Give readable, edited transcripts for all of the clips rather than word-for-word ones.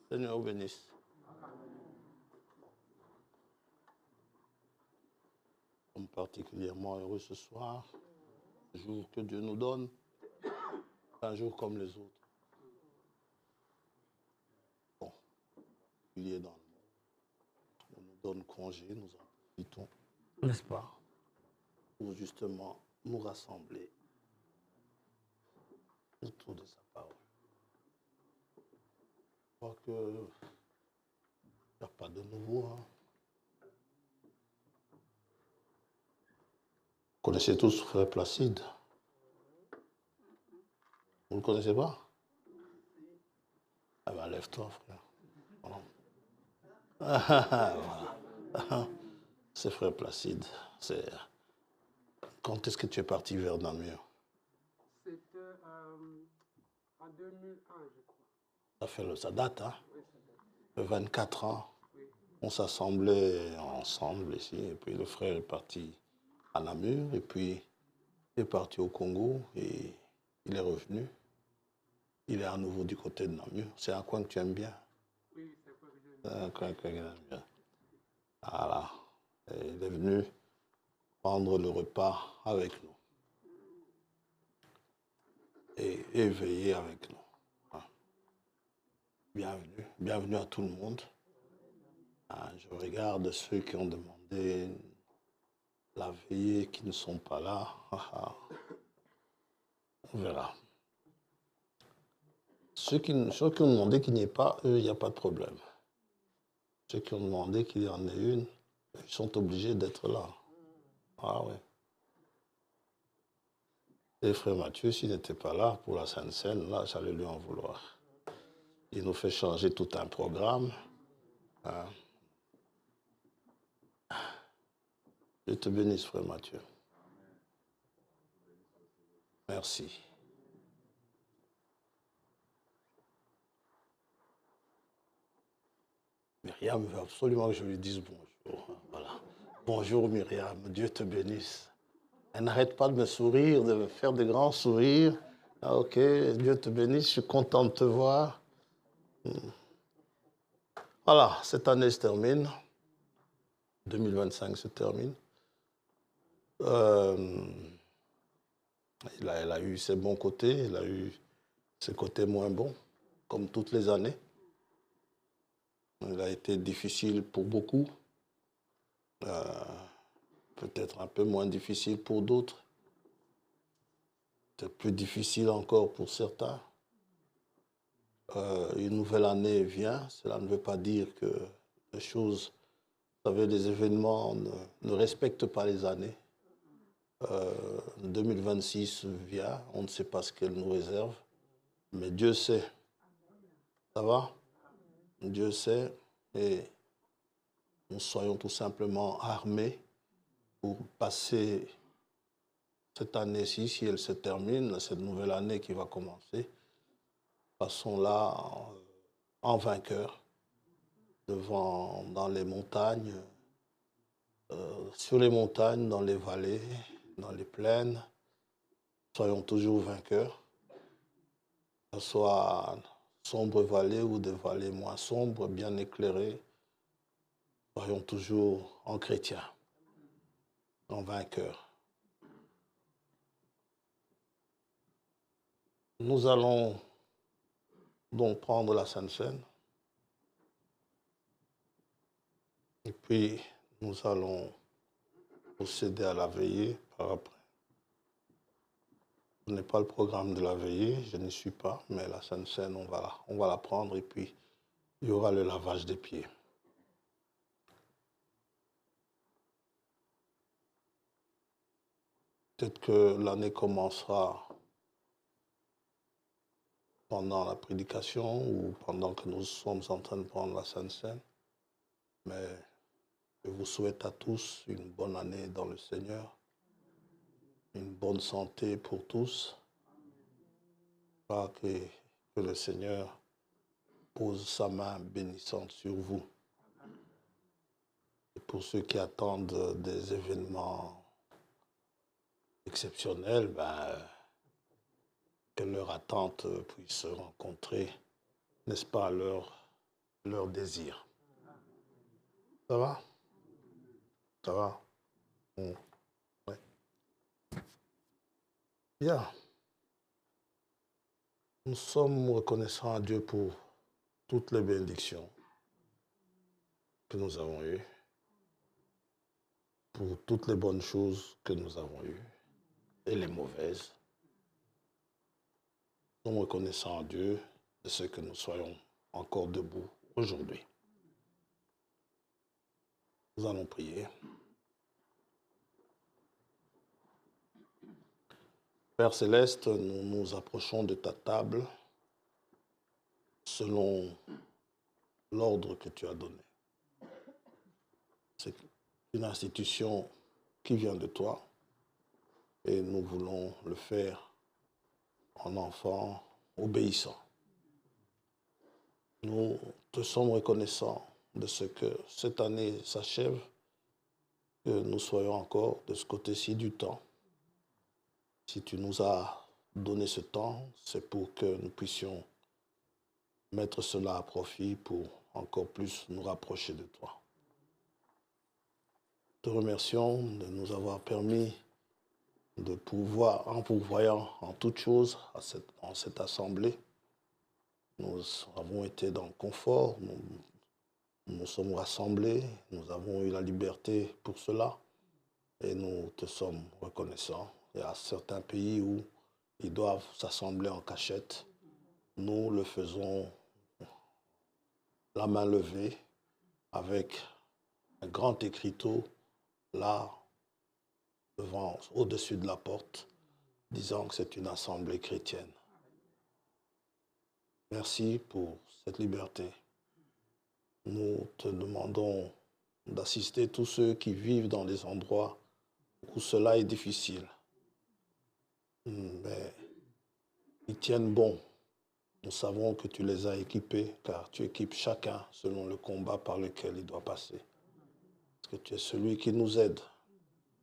Seigneur vous bénisse. Nous sommes particulièrement heureux ce soir, le jour que Dieu nous donne, un jour comme les autres. Bon, il est dans le monde. On nous donne congé, nous en profitons, n'est-ce pas, pour justement nous rassembler autour de sa parole. Je crois qu'il n'y a pas de nouveau. Hein. Vous connaissez tous Frère Placide? Vous ne le connaissez pas? Ah ben, lève-toi, frère. Voilà. C'est Frère Placide. Quand est-ce que tu es parti vers Namur? C'était en 2001, je crois. Ça date, hein? Oui, ça date. 24 ans. Oui. On s'assemblait ensemble ici. Et puis le frère est parti à Namur. Et puis il est parti au Congo. Et il est revenu. Il est à nouveau du côté de Namur. C'est un coin que tu aimes bien? Oui, c'est un coin que j'aime C'est bien. un coin que j'aime bien. Voilà. Et il est venu prendre le repas avec nous. Et veiller avec nous. Bienvenue. Bienvenue à tout le monde. Je regarde ceux qui ont demandé la veillée, qui ne sont pas là. On verra. Ceux qui ont demandé qu'il n'y ait pas, eux, il n'y a pas de problème. Ceux qui ont demandé qu'il y en ait une, ils sont obligés d'être là. Ah ouais. Et frère Mathieu, s'il n'était pas là pour la Sainte Seine, là, j'allais lui en vouloir. Il nous fait changer tout un programme. Hein. Je te bénisse, frère Mathieu. Merci. Myriam veut absolument que je lui dise bonjour. Voilà. Bonjour Myriam, Dieu te bénisse. Elle n'arrête pas de me sourire, de me faire de grands sourires. Ah, ok, Dieu te bénisse, je suis content de te voir. Voilà, cette année se termine. 2025 se termine. Elle a eu ses bons côtés, elle a eu ses côtés moins bons, comme toutes les années. Elle a été difficile pour beaucoup, peut-être un peu moins difficile pour d'autres, peut-être plus difficile encore pour certains. Une nouvelle année vient, cela ne veut pas dire que les choses, vous savez, les événements ne respectent pas les années. 2026 vient, on ne sait pas ce qu'elle nous réserve, mais Dieu sait. Ça va? Dieu sait, et nous soyons tout simplement armés pour passer cette année-ci, si elle se termine, cette nouvelle année qui va commencer. Passons là en vainqueur, dans les montagnes, sur les montagnes, dans les vallées, dans les plaines. Soyons toujours vainqueurs, que ce soit sombres vallées ou des vallées moins sombres, bien éclairées. Soyons toujours en chrétien, en vainqueur. Nous allons donc prendre la Sainte Seine. Et puis, nous allons procéder à la veillée par après. Ce n'est pas le programme de la veillée, je n'y suis pas, mais la Sainte Seine, on va la prendre et puis il y aura le lavage des pieds. Peut-être que l'année commencera pendant la prédication ou pendant que nous sommes en train de prendre la Sainte Seine, mais je vous souhaite à tous une bonne année dans le Seigneur, une bonne santé pour tous. Que le Seigneur pose sa main bénissante sur vous. Et pour ceux qui attendent des événements exceptionnels, que leur attente puisse se rencontrer, n'est-ce pas, à leur leurs désirs. Ça va? Ça va? Ouais. Bien. Nous sommes reconnaissants à Dieu pour toutes les bénédictions que nous avons eues, pour toutes les bonnes choses que nous avons eues et les mauvaises. Nous sommes reconnaissants à Dieu de ce que nous soyons encore debout aujourd'hui. Nous allons prier. Père Céleste, nous nous approchons de ta table selon l'ordre que tu as donné. C'est une institution qui vient de toi et nous voulons le faire en enfants obéissants. Nous te sommes reconnaissants de ce que cette année s'achève, que nous soyons encore de ce côté-ci du temps. Si tu nous as donné ce temps, c'est pour que nous puissions mettre cela à profit pour encore plus nous rapprocher de toi. Te remercions de nous avoir permis de pouvoir, en pourvoyant en toutes choses en cette assemblée. Nous avons été dans le confort, nous sommes rassemblés, nous avons eu la liberté pour cela et nous te sommes reconnaissants. Il y a certains pays où ils doivent s'assembler en cachette. Nous le faisons la main levée avec un grand écriteau là, devant, au-dessus de la porte, disant que c'est une assemblée chrétienne. Merci pour cette liberté. Nous te demandons d'assister tous ceux qui vivent dans des endroits où cela est difficile. Mais ils tiennent bon. Nous savons que tu les as équipés, car tu équipes chacun selon le combat par lequel il doit passer. Parce que tu es celui qui nous aide.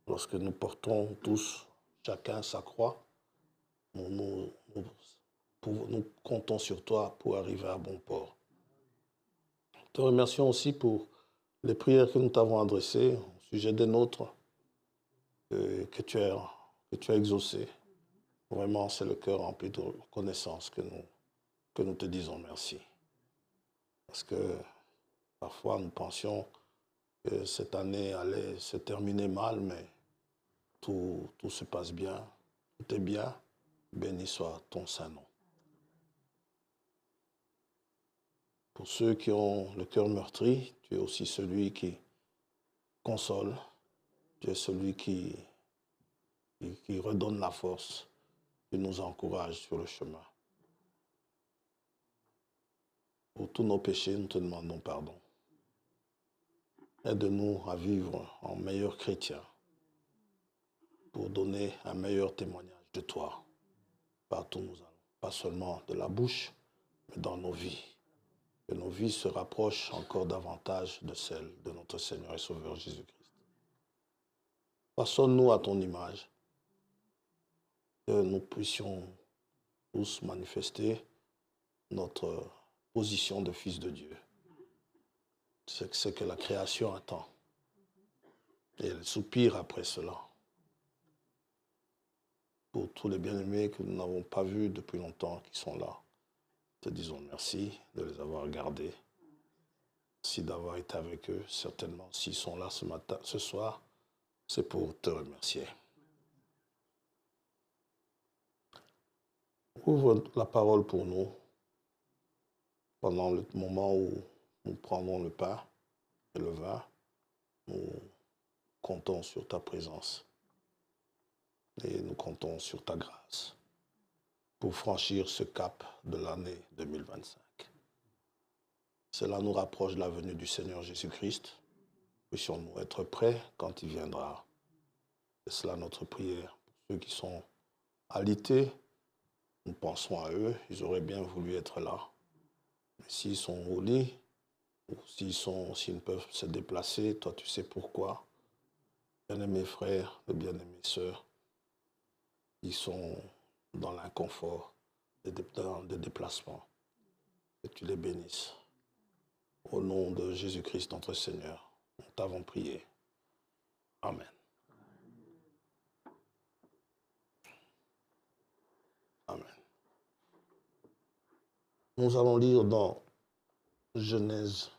Lorsque nous portons tous, chacun sa croix, nous comptons sur toi pour arriver à bon port. Te remercions aussi pour les prières que nous t'avons adressées au sujet des nôtres, que tu as exaucées. Vraiment, c'est le cœur rempli de reconnaissance que nous te disons merci. Parce que parfois, nous pensions que cette année allait se terminer mal, mais tout se passe bien, tout est bien. Béni soit ton saint nom. Pour ceux qui ont le cœur meurtri, tu es aussi celui qui console, tu es celui qui redonne la force, qui nous encourage sur le chemin. Pour tous nos péchés, nous te demandons pardon. Aide-nous à vivre en meilleurs chrétiens pour donner un meilleur témoignage de toi partout où nous allons. Pas seulement de la bouche, mais dans nos vies. Que nos vies se rapprochent encore davantage de celles de notre Seigneur et Sauveur Jésus-Christ. Façonne-nous à ton image, que nous puissions tous manifester notre position de fils de Dieu. C'est ce que la création attend. Et elle soupire après cela. Pour tous les bien-aimés que nous n'avons pas vus depuis longtemps, qui sont là, te disons merci de les avoir gardés. Merci d'avoir été avec eux. Certainement, s'ils sont là ce soir, c'est pour te remercier. Ouvre la parole pour nous pendant le moment où nous prendrons le pain et le vin. Nous comptons sur ta présence et nous comptons sur ta grâce pour franchir ce cap de l'année 2025. Cela nous rapproche de la venue du Seigneur Jésus-Christ. Puissions-nous être prêts quand il viendra. C'est cela notre prière. Pour ceux qui sont alités, nous pensons à eux. Ils auraient bien voulu être là. Mais s'ils sont au lit, ou s'ils ne peuvent se déplacer, toi tu sais pourquoi. Bien-aimés frères et bien-aimées sœurs, ils sont dans l'inconfort des déplacements. Que tu les bénisses. Au nom de Jésus-Christ, notre Seigneur, nous t'avons prié. Amen. Amen. Nous allons lire dans Genèse,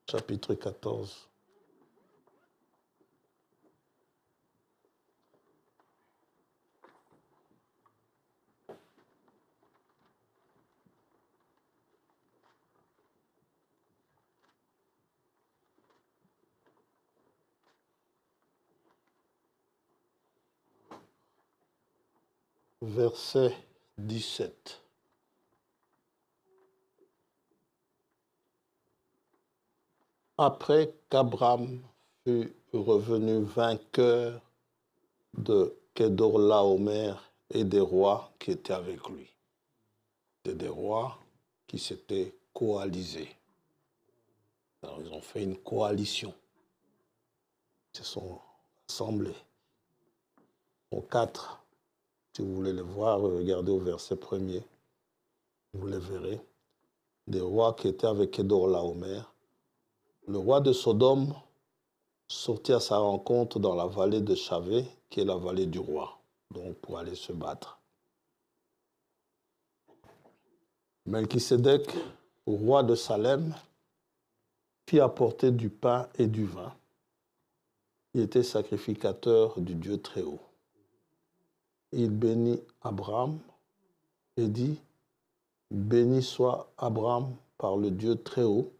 chapitre 14. Verset 17. Après qu'Abraham fut revenu vainqueur de Kedorlaomer et des rois qui étaient avec lui. C'était des rois qui s'étaient coalisés. Alors, ils ont fait une coalition. Ils se sont assemblés. Aux 4, si vous voulez les voir, regardez au verset 1er. Vous les verrez. Des rois qui étaient avec Kedorlaomer. Le roi de Sodome sortit à sa rencontre dans la vallée de Chavé, qui est la vallée du roi, donc pour aller se battre. Melchisédek, roi de Salem, fit apporter du pain et du vin. Il était sacrificateur du Dieu Très-Haut. Il bénit Abraham et dit, « Béni soit Abraham par le Dieu Très-Haut,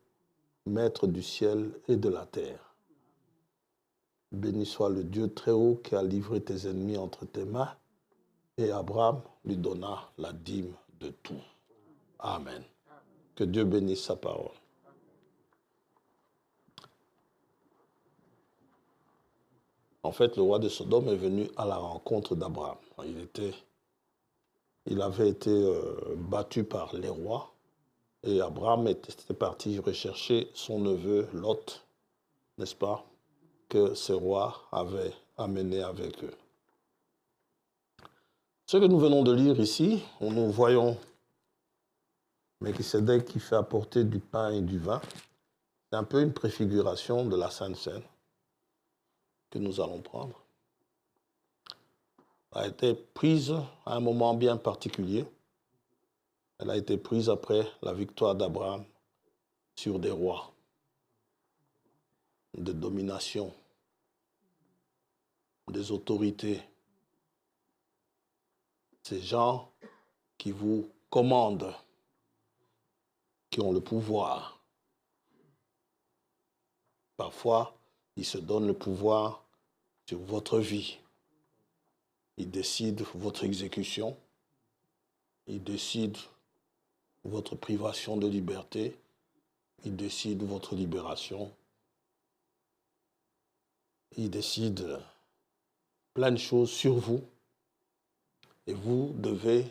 maître du ciel et de la terre. Béni soit le Dieu Très-Haut qui a livré tes ennemis entre tes mains. » Et Abraham lui donna la dîme de tout. Amen. Que Dieu bénisse sa parole. En fait, le roi de Sodome est venu à la rencontre d'Abraham. Il avait été battu par les rois et Abraham était parti rechercher son neveu Lot, n'est-ce pas, que ces rois avaient amené avec eux. Ce que nous venons de lire ici, nous voyons Melchisédek qui fait apporter du pain et du vin. C'est un peu une préfiguration de la Sainte Seine que nous allons prendre. Elle a été prise à un moment bien particulier. Elle a été prise après la victoire d'Abraham sur des rois de domination, des autorités. Ces gens qui vous commandent, qui ont le pouvoir. Parfois, ils se donnent le pouvoir sur votre vie. Ils décident votre exécution. Ils décident votre privation de liberté. Ils décident votre libération. Ils décident plein de choses sur vous. Et vous devez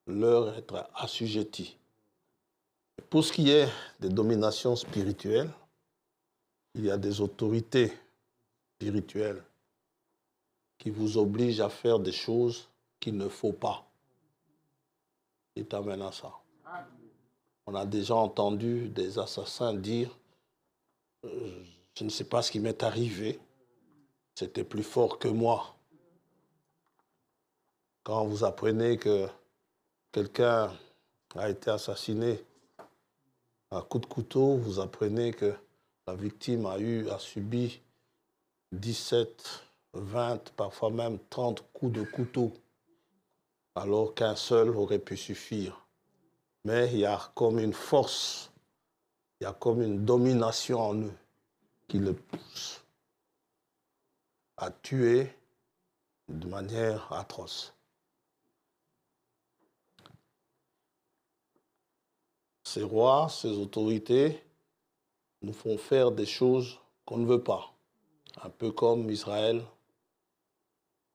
leur être assujettis. Pour ce qui est des dominations spirituelles, il y a des autorités spirituelles qui vous obligent à faire des choses qu'il ne faut pas. Il t'amène à ça. On a déjà entendu des assassins dire « Je ne sais pas ce qui m'est arrivé, c'était plus fort que moi ». Quand vous apprenez que quelqu'un a été assassiné à coup de couteau, vous apprenez que la victime a subi 17, 20, parfois même 30 coups de couteau, alors qu'un seul aurait pu suffire. Mais il y a comme une force, il y a comme une domination en eux qui le pousse à tuer de manière atroce. Ces rois, ces autorités nous font faire des choses qu'on ne veut pas. Un peu comme Israël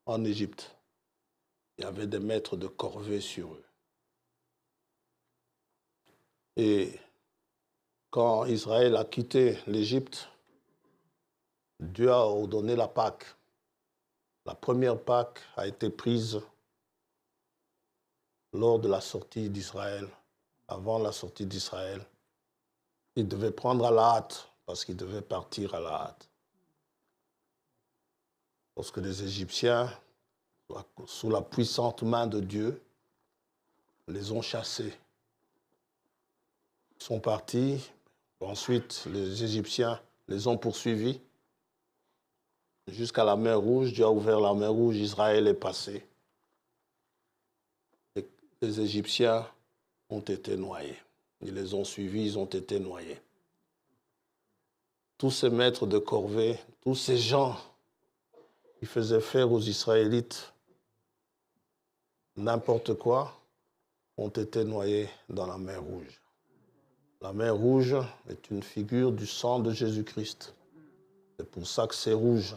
en Égypte. Il y avait des maîtres de corvée sur eux. Et quand Israël a quitté l'Égypte, Dieu a ordonné la Pâque. La première Pâque a été prise lors de la sortie d'Israël, avant la sortie d'Israël Il devait prendre à la hâte, parce qu'il devait partir à la hâte. Lorsque les Égyptiens, sous la puissante main de Dieu, les ont chassés. Ils sont partis. Ensuite, les Égyptiens les ont poursuivis jusqu'à la mer Rouge. Dieu a ouvert la mer Rouge, Israël est passé. Et les Égyptiens ont été noyés. Ils les ont suivis, ils ont été noyés. Tous ces maîtres de corvée, tous ces gens qui faisaient faire aux Israélites n'importe quoi, ont été noyés dans la mer Rouge. La mer Rouge est une figure du sang de Jésus-Christ. C'est pour ça que c'est rouge.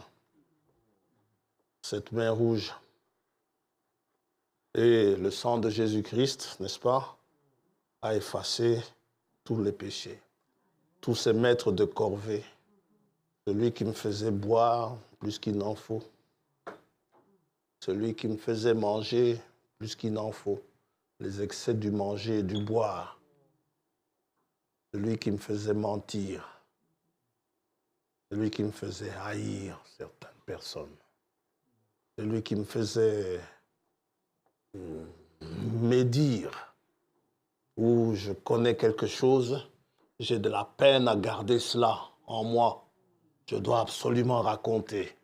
Cette mer rouge. Et le sang de Jésus-Christ, n'est-ce pas, a effacé tous les péchés. Tous ces maîtres de corvée. Celui qui me faisait boire plus qu'il n'en faut. Celui qui me faisait manger plus qu'il n'en faut. Les excès du manger et du boire. Celui qui me faisait mentir. Celui qui me faisait haïr certaines personnes. Celui qui me faisait médire. Ou je connais quelque chose, j'ai de la peine à garder cela en moi. Je dois absolument raconter,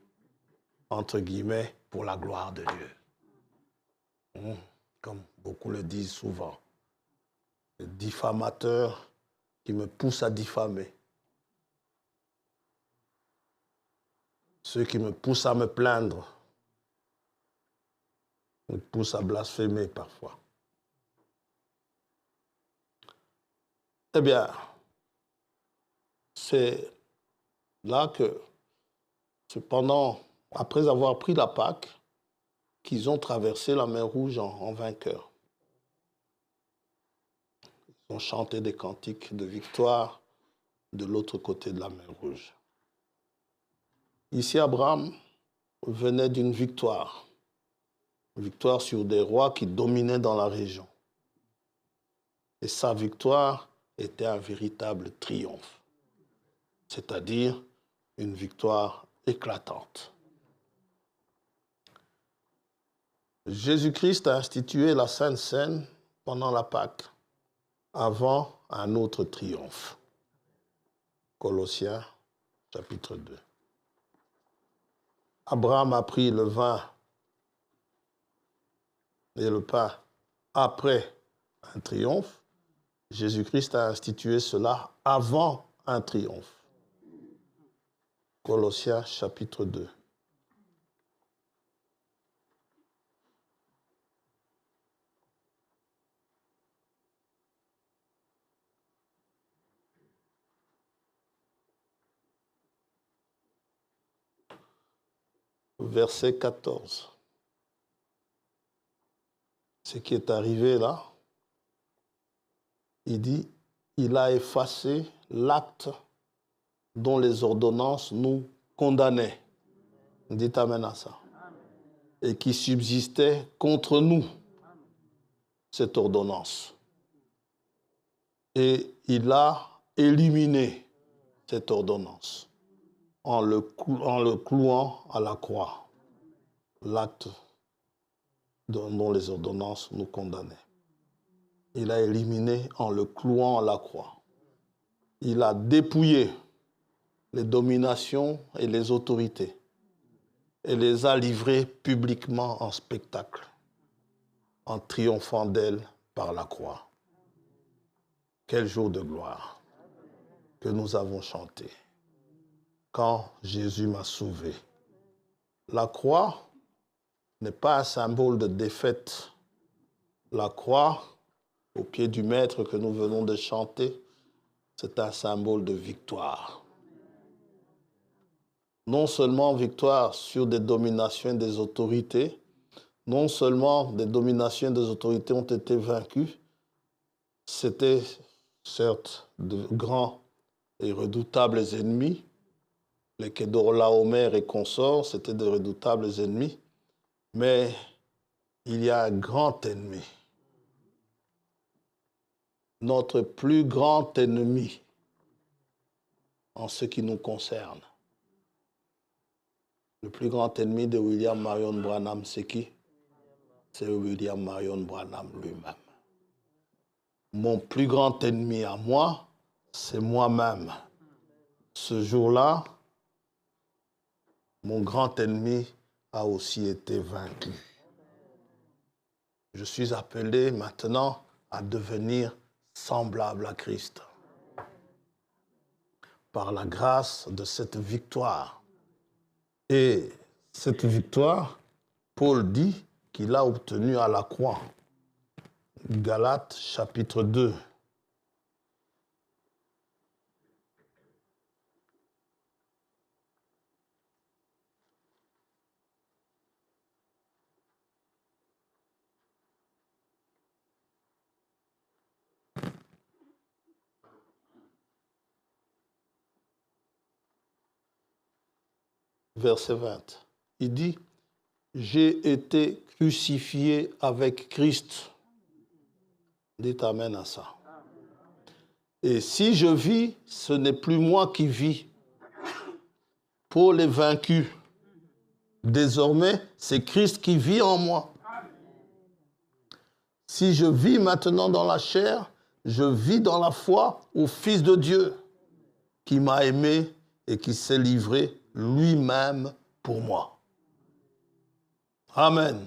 entre guillemets, pour la gloire de Dieu. Comme beaucoup le disent souvent. Les diffamateurs qui me poussent à diffamer. Ceux qui me poussent à me plaindre. Me poussent à blasphémer parfois. Eh bien, c'est là que, cependant, après avoir pris la Pâque, qu'ils ont traversé la mer Rouge en vainqueur. Ils ont chanté des cantiques de victoire de l'autre côté de la mer Rouge. Ici, Abraham venait d'une victoire. Une victoire sur des rois qui dominaient dans la région. Et sa victoire était un véritable triomphe. C'est-à-dire une victoire éclatante. Jésus-Christ a institué la Sainte Seine pendant la Pâque, avant un autre triomphe. Colossiens, chapitre 2. Abraham a pris le vin et le pain après un triomphe. Jésus-Christ a institué cela avant un triomphe. Colossiens, chapitre 2. Verset 14. Ce qui est arrivé là, il dit, il a effacé l'acte dont les ordonnances nous condamnaient. Dites amen à ça. Et qui subsistait contre nous, cette ordonnance. Et il a éliminé cette ordonnance en le clouant à la croix, l'acte dont les ordonnances nous condamnaient. Il a éliminé en le clouant à la croix. Il a dépouillé les dominations et les autorités et les a livrées publiquement en spectacle, en triomphant d'elles par la croix. Quel jour de gloire que nous avons chanté quand Jésus m'a sauvé. La croix n'est pas un symbole de défaite. La croix, au pied du Maître que nous venons de chanter, c'est un symbole de victoire. Non seulement victoire sur des dominations et des autorités, non seulement des dominations et des autorités ont été vaincues, c'était certes de grands et redoutables ennemis, les Kedorlaomer et consorts, c'était de redoutables ennemis, mais il y a un grand ennemi. Notre plus grand ennemi, en ce qui nous concerne. Le plus grand ennemi de William Marion Branham, c'est qui? C'est William Marion Branham lui-même. Mon plus grand ennemi à moi, c'est moi-même. Ce jour-là, mon grand ennemi a aussi été vaincu. Je suis appelé maintenant à devenir semblable à Christ. Par la grâce de cette victoire. Et cette victoire, Paul dit qu'il a obtenue à la croix. Galates chapitre 2. Verset 20. Il dit, j'ai été crucifié avec Christ. Dites amen à ça. Et si je vis, ce n'est plus moi qui vis. Paul est vaincu. Désormais, c'est Christ qui vit en moi. Si je vis maintenant dans la chair, je vis dans la foi au Fils de Dieu, qui m'a aimé et qui s'est livré lui-même pour moi. Amen.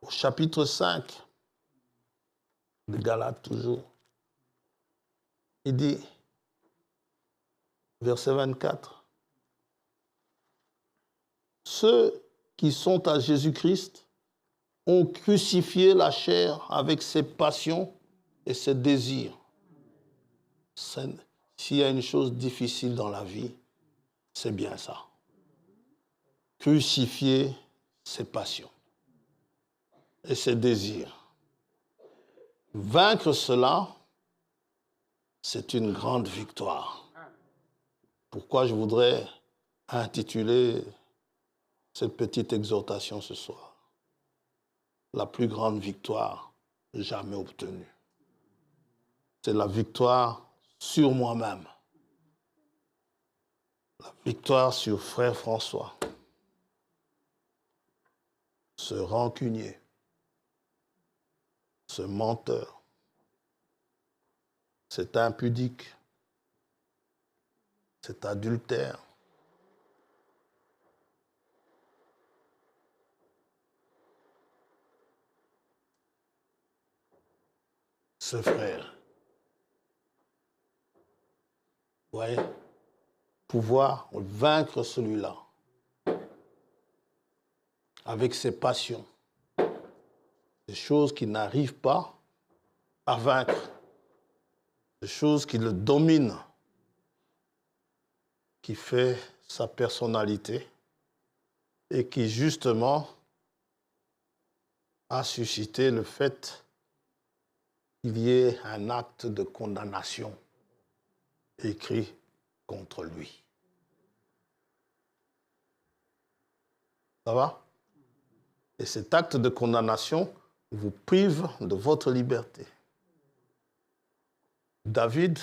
Au chapitre 5 de Galates toujours, il dit, verset 24, ceux qui sont à Jésus-Christ ont crucifié la chair avec ses passions et ses désirs. S'il y a une chose difficile dans la vie, c'est bien ça. Crucifier ses passions et ses désirs. Vaincre cela, c'est une grande victoire. Pourquoi je voudrais intituler cette petite exhortation ce soir? La plus grande victoire jamais obtenue. C'est la victoire sur moi-même. La victoire sur frère François. Ce rancunier. Ce menteur. Cet impudique. Cet adultère. Ce frère. Vous voyez, pouvoir vaincre celui-là avec ses passions, des choses qu'il n'arrive pas à vaincre, des choses qui le dominent, qui fait sa personnalité et qui justement a suscité le fait qu'il y ait un acte de condamnation écrit contre lui. Ça va? Et cet acte de condamnation vous prive de votre liberté. David,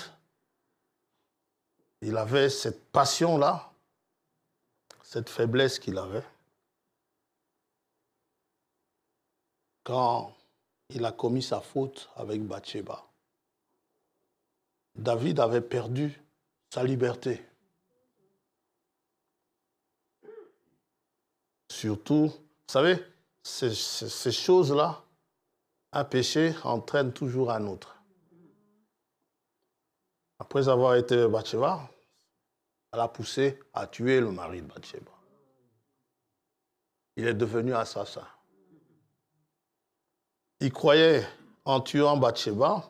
il avait cette passion-là, cette faiblesse qu'il avait, quand il a commis sa faute avec Bathsheba. David avait perdu sa liberté. Surtout, vous savez, ces choses-là, un péché entraîne toujours un autre. Après avoir été Bathsheba, elle a poussé à tuer le mari de Bathsheba. Il est devenu assassin. Il croyait, en tuant Bathsheba,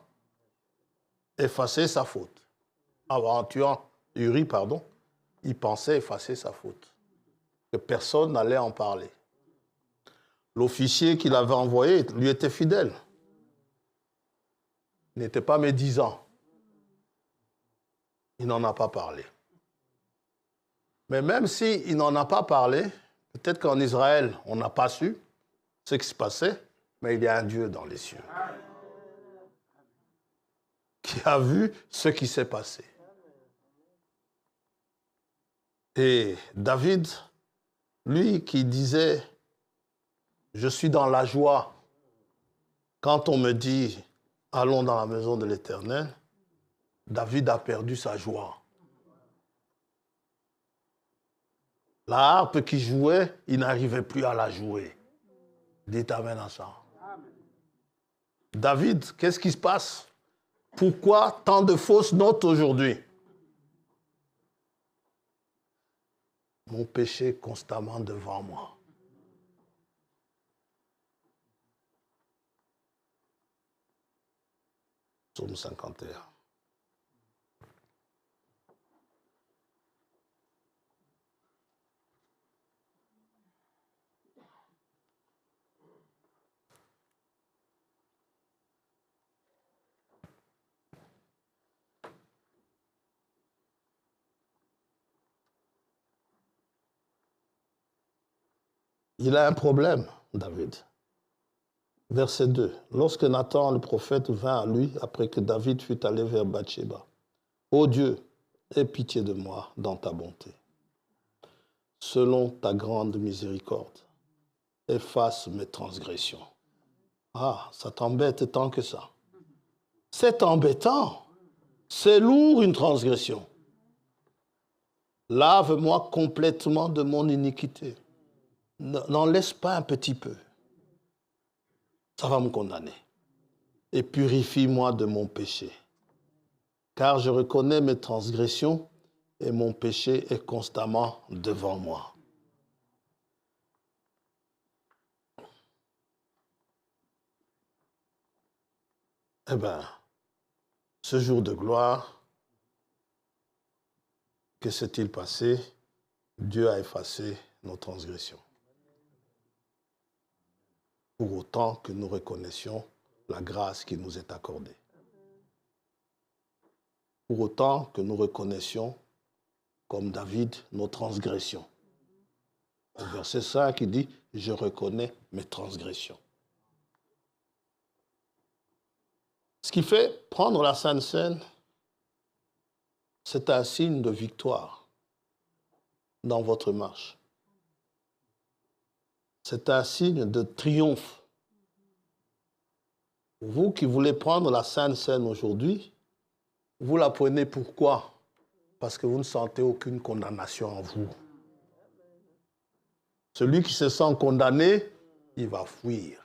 effacer sa faute. En tuant Uri, il pensait effacer sa faute. Que personne n'allait en parler. L'officier qu'il avait envoyé lui était fidèle. Il n'était pas médisant. Il n'en a pas parlé. Mais même s'il n'en a pas parlé, peut-être qu'en Israël, on n'a pas su ce qui se passait, mais il y a un Dieu dans les cieux qui a vu ce qui s'est passé. Et David, lui qui disait, je suis dans la joie, quand on me dit, allons dans la maison de l'Éternel, David a perdu sa joie. La harpe qu'il jouait, il n'arrivait plus à la jouer. Dites amen à ça. David, qu'est-ce qui se passe? Pourquoi tant de fausses notes aujourd'hui? Mon péché est constamment devant moi. Psaume 51. Il a un problème, David. Verset 2. Lorsque Nathan, le prophète, vint à lui, après que David fut allé vers Bathsheba, « Ô Dieu, aie pitié de moi dans ta bonté. Selon ta grande miséricorde, efface mes transgressions. » Ah, ça t'embête tant que ça. C'est embêtant. C'est lourd une transgression. Lave-moi complètement de mon iniquité. N'en laisse pas un petit peu. Ça va me condamner. Et purifie-moi de mon péché. Car je reconnais mes transgressions et mon péché est constamment devant moi. Eh bien, ce jour de gloire, que s'est-il passé? Dieu a effacé nos transgressions. Pour autant que nous reconnaissions la grâce qui nous est accordée. Pour autant que nous reconnaissions, comme David, nos transgressions. Au verset 5, il dit, « Je reconnais mes transgressions. » Ce qui fait prendre la Sainte Seine, c'est un signe de victoire dans votre marche. C'est un signe de triomphe. Vous qui voulez prendre la Sainte Seine aujourd'hui, vous la prenez pourquoi? Parce que vous ne sentez aucune condamnation en vous. Celui qui se sent condamné, il va fuir.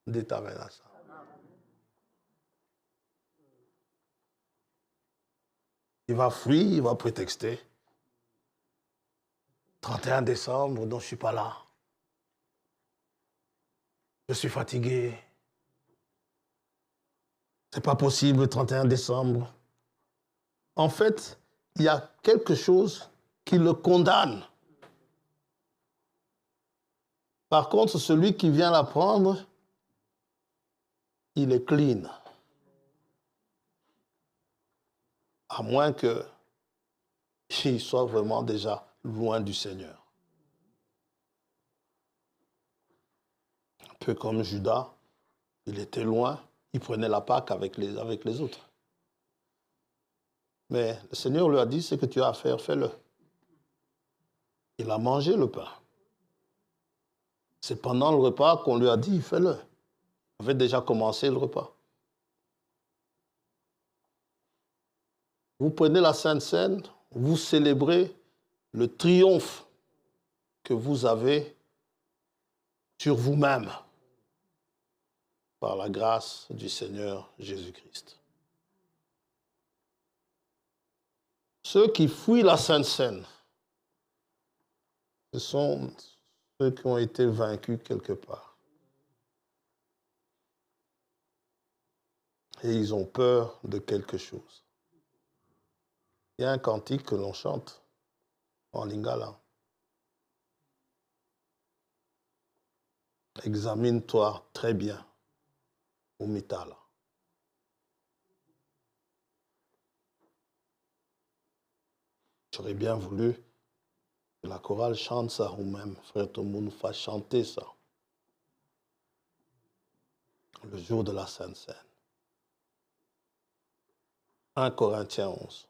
Dites amen à ça. Il va fuir, il va prétexter. 31 décembre, donc je ne suis pas là. Je suis fatigué. Ce n'est pas possible le 31 décembre. En fait, il y a quelque chose qui le condamne. Par contre, celui qui vient la prendre, il est clean. À moins qu'il soit vraiment déjà loin du Seigneur. Un peu comme Judas, il était loin, il prenait la Pâque avec les autres. Mais le Seigneur lui a dit, ce que tu as à faire, fais-le. Il a mangé le pain. C'est pendant le repas qu'on lui a dit, fais-le. Il avait déjà commencé le repas. Vous prenez la Sainte Seine, vous célébrez le triomphe que vous avez sur vous-même par la grâce du Seigneur Jésus-Christ. Ceux qui fuient la Sainte Seine, ce sont ceux qui ont été vaincus quelque part. Et ils ont peur de quelque chose. Il y a un cantique que l'on chante en lingala. Examine-toi très bien, Umitala. J'aurais bien voulu que la chorale chante ça, ou même Frère Tomou nous fasse chanter ça. Le jour de la Sainte Seine. 1 Corinthiens 11.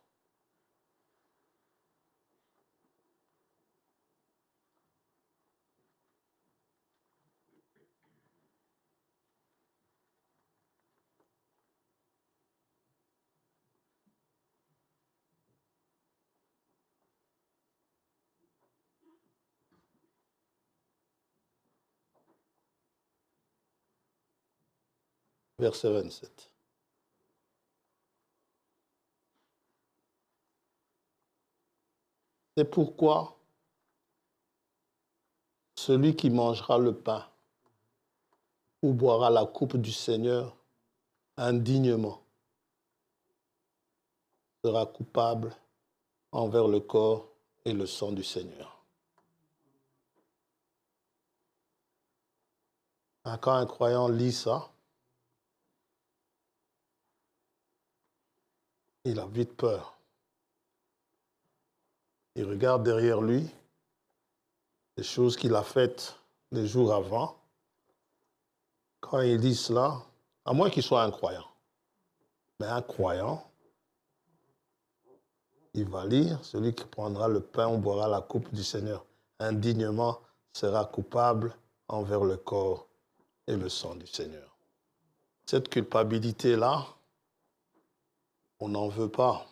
verset 27. C'est pourquoi celui qui mangera le pain ou boira la coupe du Seigneur indignement sera coupable envers le corps et le sang du Seigneur. Quand un croyant lit ça, il a vite peur. Il regarde derrière lui les choses qu'il a faites les jours avant. Quand il dit cela, à moins qu'il soit un croyant, mais un croyant, il va lire, celui qui prendra le pain ou boira la coupe du Seigneur indignement sera coupable envers le corps et le sang du Seigneur. Cette culpabilité-là, on n'en veut pas.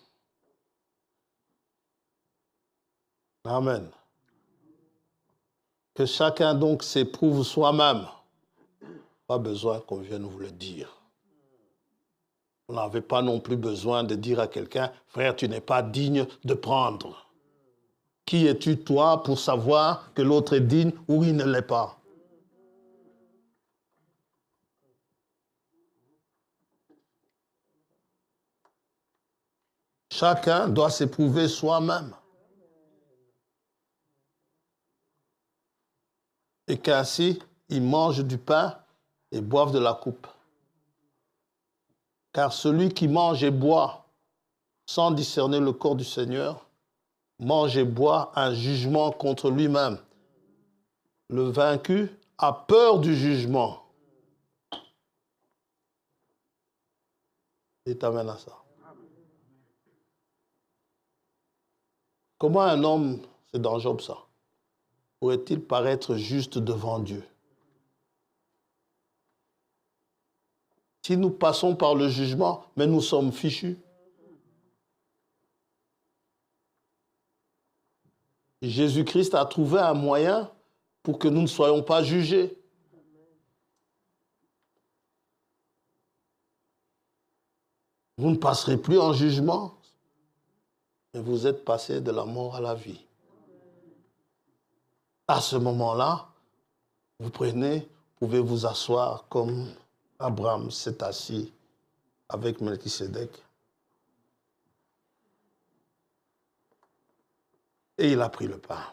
Amen. Que chacun donc s'éprouve soi-même. Pas besoin qu'on vienne vous le dire. Vous n'avez pas non plus besoin de dire à quelqu'un, frère, tu n'es pas digne de prendre. Qui es-tu, toi, pour savoir que l'autre est digne ou il ne l'est pas? Chacun doit s'éprouver soi-même. Et qu'ainsi, ils mangent du pain et boivent de la coupe. Car celui qui mange et boit sans discerner le corps du Seigneur, mange et boit un jugement contre lui-même. Le vaincu a peur du jugement. Et t'amène à ça. Comment un homme, c'est dans Job ça, pourrait-il paraître juste devant Dieu? Si nous passons par le jugement, mais nous sommes fichus. Jésus-Christ a trouvé un moyen pour que nous ne soyons pas jugés. Vous ne passerez plus en jugement, mais vous êtes passé de la mort à la vie. À ce moment-là, vous pouvez vous asseoir comme Abraham s'est assis avec Melchisédek. Et il a pris le pain,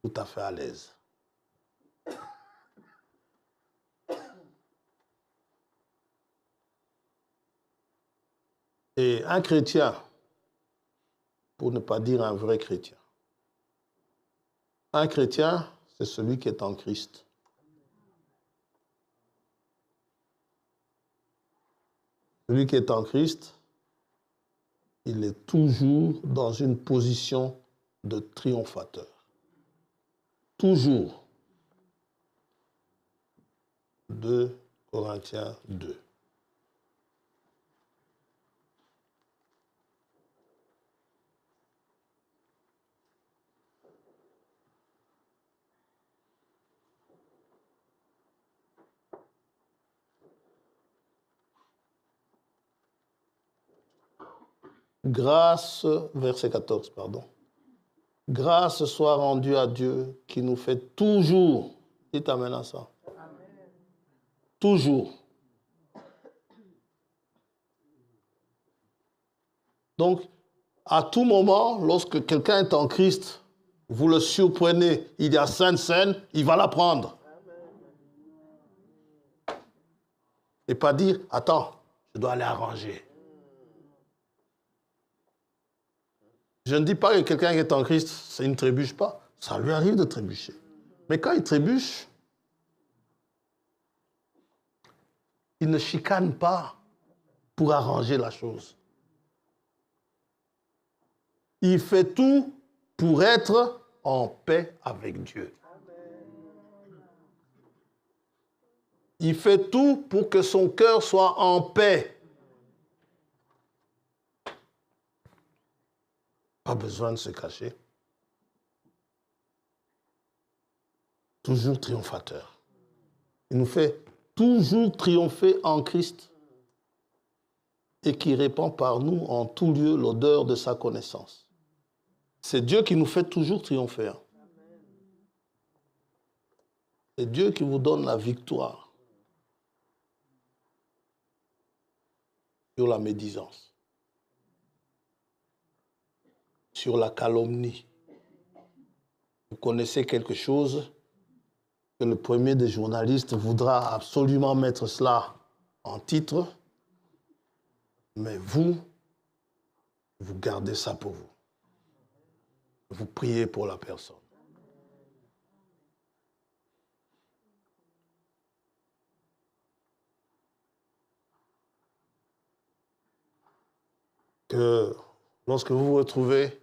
tout à fait à l'aise. Et un chrétien, pour ne pas dire un vrai chrétien, un chrétien, c'est celui qui est en Christ. Celui qui est en Christ, il est toujours dans une position de triomphateur. Toujours. 2 Corinthiens 2. Grâce, verset 14, pardon. Grâce soit rendue à Dieu qui nous fait toujours, dites amen à ça, amen. Toujours. Donc, à tout moment, lorsque quelqu'un est en Christ, vous le surprenez, il y a Sainte Seine, il va la prendre. Et pas dire, attends, je dois aller arranger. Je ne dis pas que quelqu'un qui est en Christ, ça ne trébuche pas. Ça lui arrive de trébucher. Mais quand il trébuche, il ne chicane pas pour arranger la chose. Il fait tout pour être en paix avec Dieu. Il fait tout pour que son cœur soit en paix. Pas besoin de se cacher. Toujours triomphateur. Il nous fait toujours triomphé en Christ et qui répand par nous en tout lieu l'odeur de sa connaissance. C'est Dieu qui nous fait toujours triompher. C'est Dieu qui vous donne la victoire sur la médisance, sur la calomnie. Vous connaissez quelque chose que le premier des journalistes voudra absolument mettre cela en titre, mais vous gardez ça pour vous. Vous priez pour la personne. Que lorsque vous vous retrouvez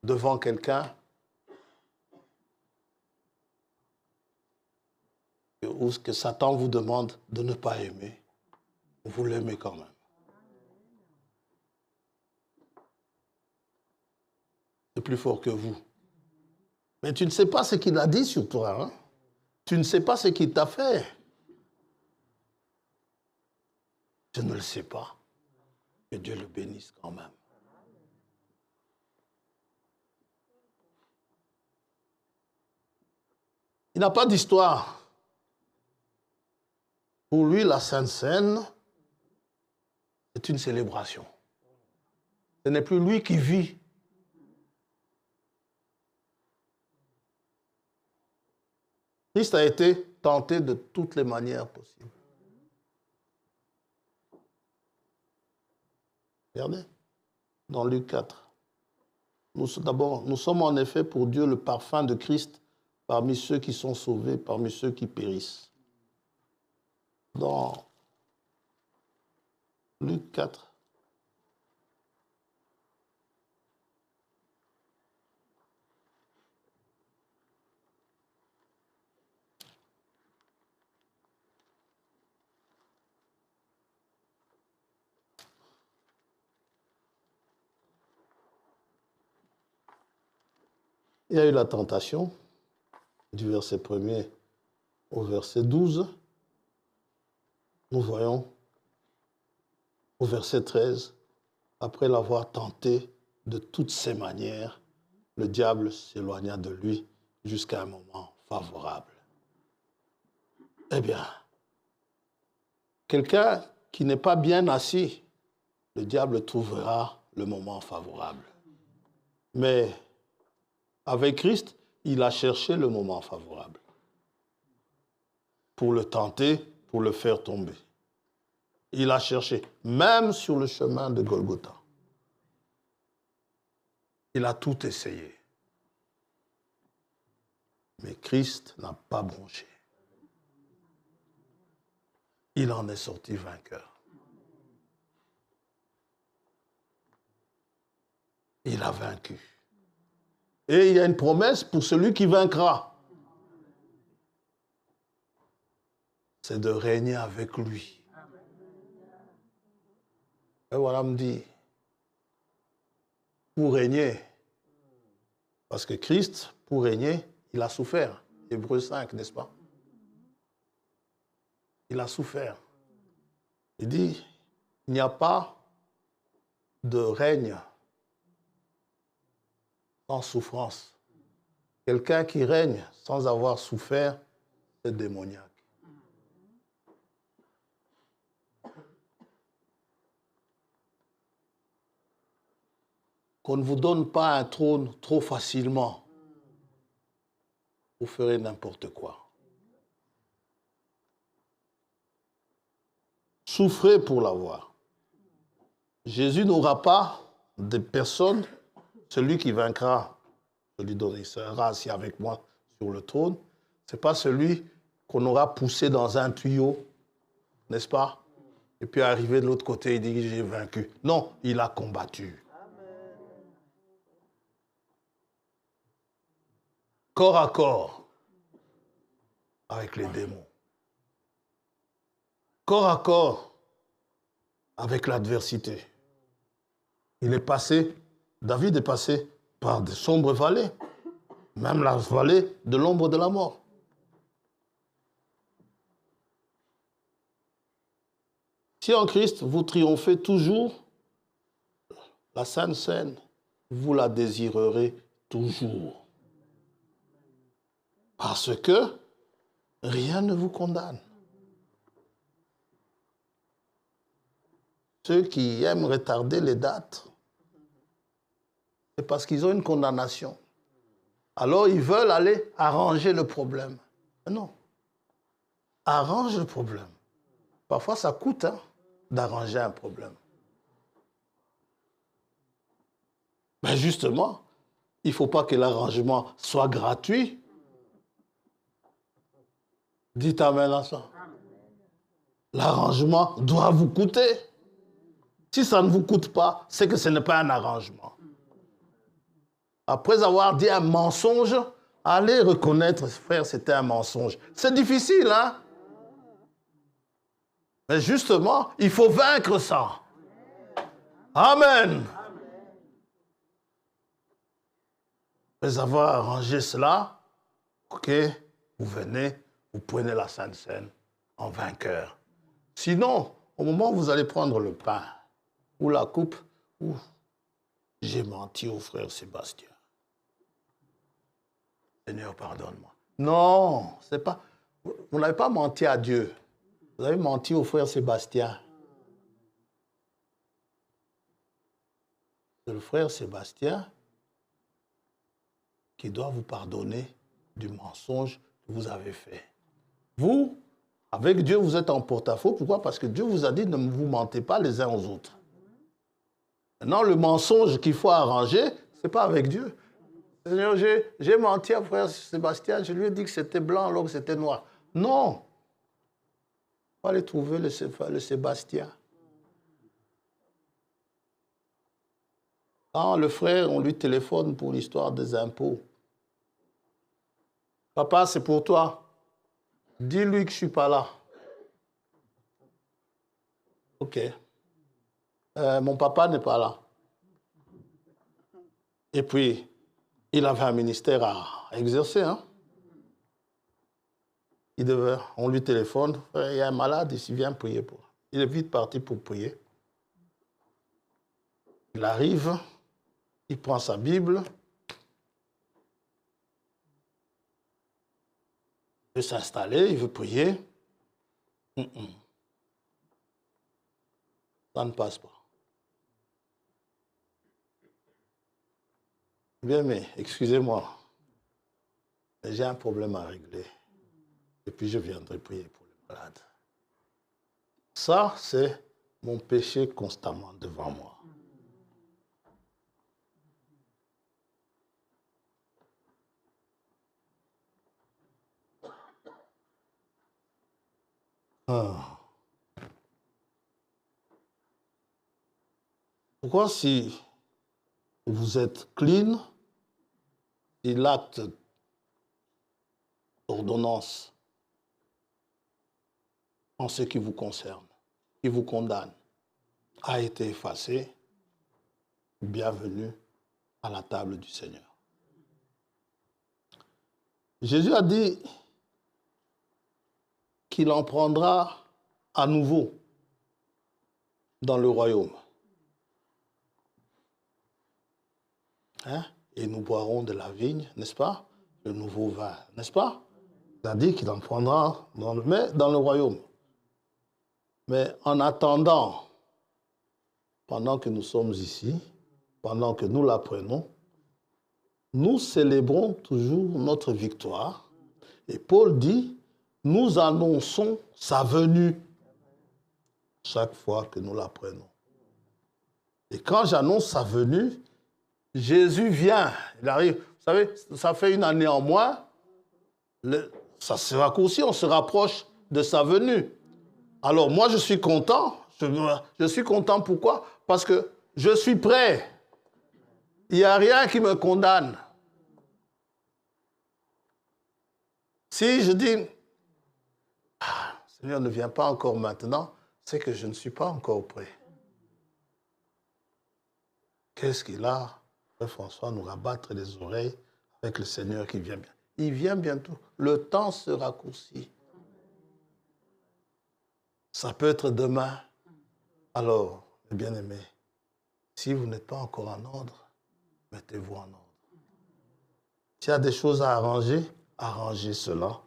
devant quelqu'un, ou que Satan vous demande de ne pas aimer, vous l'aimez quand même. C'est plus fort que vous. Mais tu ne sais pas ce qu'il a dit sur toi. Hein? Tu ne sais pas ce qu'il t'a fait. Je ne le sais pas. Que Dieu le bénisse quand même. Il n'a pas d'histoire. Pour lui, la Sainte Seine, c'est une célébration. Ce n'est plus lui qui vit. Christ a été tenté de toutes les manières possibles. Regardez, dans Luc 4. Nous sommes en effet pour Dieu le parfum de Christ parmi ceux qui sont sauvés, parmi ceux qui périssent. Dans Luc 4. Il y a eu la tentation, du verset 1er au verset 12. Nous voyons au verset 13, après l'avoir tenté de toutes ses manières, le diable s'éloigna de lui jusqu'à un moment favorable. Eh bien, quelqu'un qui n'est pas bien assis, le diable trouvera le moment favorable. Mais avec Christ, il a cherché le moment favorable pour le tenter, pour le faire tomber. Il a cherché, même sur le chemin de Golgotha. Il a tout essayé. Mais Christ n'a pas bronché. Il en est sorti vainqueur. Il a vaincu. Et il y a une promesse pour celui qui vaincra. C'est de régner avec lui. Et voilà, me dit, pour régner, parce que Christ, pour régner, il a souffert. Hébreux 5, n'est-ce pas? Il a souffert. Il dit, il n'y a pas de règne sans souffrance. Quelqu'un qui règne sans avoir souffert, c'est démoniaque. Qu'on ne vous donne pas un trône trop facilement. Vous ferez n'importe quoi. Souffrez pour l'avoir. Jésus n'aura pas de personne, celui qui vaincra, celui dont il sera assis avec moi sur le trône, ce n'est pas celui qu'on aura poussé dans un tuyau, n'est-ce pas? Et puis arrivé de l'autre côté, il dit j'ai vaincu. Non, il a combattu. Corps à corps avec les démons. Corps à corps avec l'adversité. David est passé par de sombres vallées, même la vallée de l'ombre de la mort. Si en Christ, vous triomphez toujours, la Sainte Seine, vous la désirerez toujours. Parce que rien ne vous condamne. Ceux qui aiment retarder les dates, c'est parce qu'ils ont une condamnation. Alors ils veulent aller arranger le problème. Mais non. Arrange le problème. Parfois ça coûte d'arranger un problème. Mais justement, il ne faut pas que l'arrangement soit gratuit. Dites amen à ça. L'arrangement doit vous coûter. Si ça ne vous coûte pas, c'est que ce n'est pas un arrangement. Après avoir dit un mensonge, allez reconnaître, frère, c'était un mensonge. C'est difficile, hein? Mais justement, il faut vaincre ça. Amen. Après avoir arrangé cela, ok, vous venez, vous prenez la Sainte Seine en vainqueur. Sinon, au moment où vous allez prendre le pain ou la coupe, j'ai menti au frère Sébastien. Seigneur, pardonne-moi. Non, c'est pas. Vous n'avez pas menti à Dieu. Vous avez menti au frère Sébastien. C'est le frère Sébastien qui doit vous pardonner du mensonge que vous avez fait. Vous, avec Dieu, vous êtes en porte-à-faux. Pourquoi? Parce que Dieu vous a dit ne vous mentez pas les uns aux autres. Maintenant, le mensonge qu'il faut arranger, ce n'est pas avec Dieu. Seigneur, j'ai menti à frère Sébastien, je lui ai dit que c'était blanc alors que c'était noir. Non. Il faut aller trouver le Sébastien. Quand le frère, on lui téléphone pour l'histoire des impôts. Papa, c'est pour toi. Dis-lui que je ne suis pas là. Ok. Mon papa n'est pas là. Et puis, il avait un ministère à exercer. Hein? On lui téléphone. Il y a un malade ici, viens prier pour. Il est vite parti pour prier. Il arrive, il prend sa Bible. Il veut s'installer, il veut prier. Ça ne passe pas. Bien, mais excusez-moi, j'ai un problème à régler. Et puis je viendrai prier pour les malades. Ça, c'est mon péché constamment devant moi. Pourquoi si vous êtes clean, si l'acte d'ordonnance en ce qui vous concerne, qui vous condamne, a été effacé, bienvenue à la table du Seigneur. Jésus a dit qu'il en prendra à nouveau dans le royaume. Hein? Et nous boirons de la vigne, n'est-ce pas? Le nouveau vin, n'est-ce pas? Il a dit qu'il en prendra dans le royaume. Mais en attendant, pendant que nous sommes ici, pendant que nous l'apprenons, nous célébrons toujours notre victoire. Et Paul dit, nous annonçons sa venue chaque fois que nous l'apprenons. Et quand j'annonce sa venue, Jésus vient, il arrive. Vous savez, ça fait une année en moins, ça se raccourcit, on se rapproche de sa venue. Alors moi, je suis content. Je suis content pourquoi? Parce que je suis prêt. Il n'y a rien qui me condamne. Si je dis, Seigneur ne vient pas encore maintenant, c'est que je ne suis pas encore prêt. Qu'est-ce qu'il a? Frère François nous rabattre les oreilles avec le Seigneur qui vient bien. Il vient bientôt. Le temps se raccourcit. Ça peut être demain, Alors, mes bien-aimés, si vous n'êtes pas encore en ordre, mettez-vous en ordre. S'il y a des choses à arranger, arrangez cela.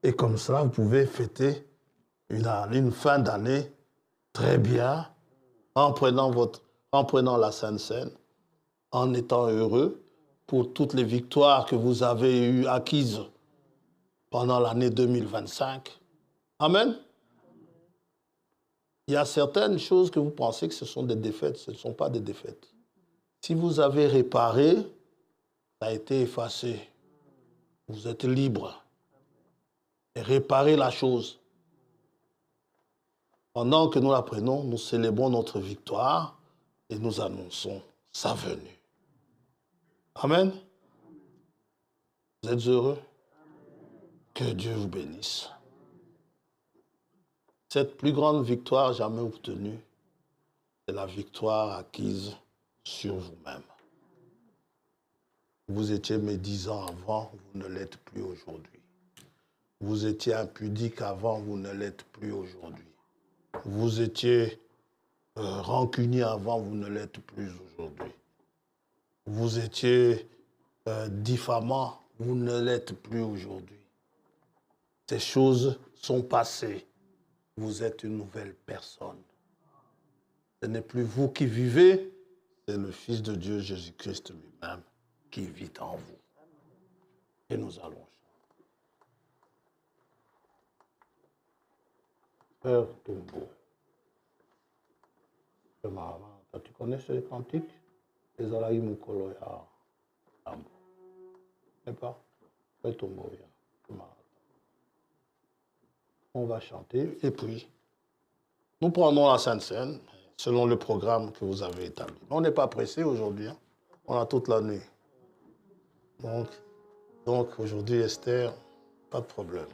Et comme ça, vous pouvez fêter une fin d'année très bien, en prenant la Sainte Seine, en étant heureux pour toutes les victoires que vous avez acquises pendant l'année 2025. Amen. Il y a certaines choses que vous pensez que ce sont des défaites, ce ne sont pas des défaites. Si vous avez réparé, ça a été effacé. Vous êtes libre. Et réparez la chose. Pendant que nous la prenons, nous célébrons notre victoire et nous annonçons sa venue. Amen. Vous êtes heureux? Que Dieu vous bénisse. Cette plus grande victoire jamais obtenue, c'est la victoire acquise sur vous-même. Vous étiez médisant avant, vous ne l'êtes plus aujourd'hui. Vous étiez impudique avant, vous ne l'êtes plus aujourd'hui. Vous étiez rancunier avant, vous ne l'êtes plus aujourd'hui. Vous étiez diffamant, vous ne l'êtes plus aujourd'hui. Ces choses sont passées. Vous êtes une nouvelle personne. Ce n'est plus vous qui vivez, c'est le Fils de Dieu, Jésus-Christ lui-même, qui vit en vous. Et nous allons chanter. Père Tombeau. Tu connais ce cantique? Les Alaï Mukoloya. n'est pas? Père Tombeau. On va chanter et puis nous prenons la Sainte Seine selon le programme que vous avez établi. On n'est pas pressé aujourd'hui, hein? On a toute la nuit. Donc aujourd'hui, Esther, pas de problème.